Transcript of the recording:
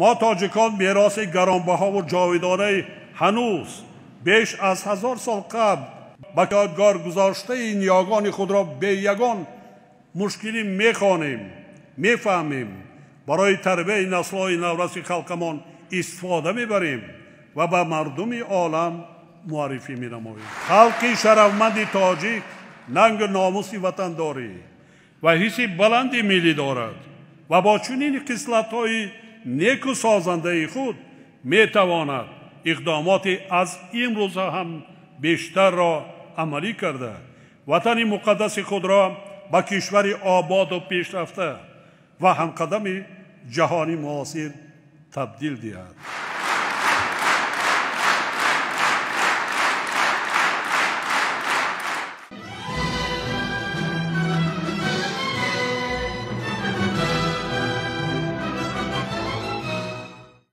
ما تاجیکان میراث گرانبها و جاودانه هنوز بیش از 1000 سال قبل به یادگار گذاشته این یاگان خود را به یگان مشکلی میخوانیم، میفهمیم، برای تربیت نسل‌های نورس خلقمان استفاده میبریم و به مردم عالم معرفی مینماییم. خلق شرفمند تاجیک ننگ ناموس وطن داری و حس بلندی ملی دارد و با چنین خصلت‌های نیک و سازنده خود میتواند اقدامات از امروز هم بیشتر را عملی کرده وطن مقدس خود را به کشور آباد و پیشرفته و همقدم جهانی معاصر تبدیل دهد.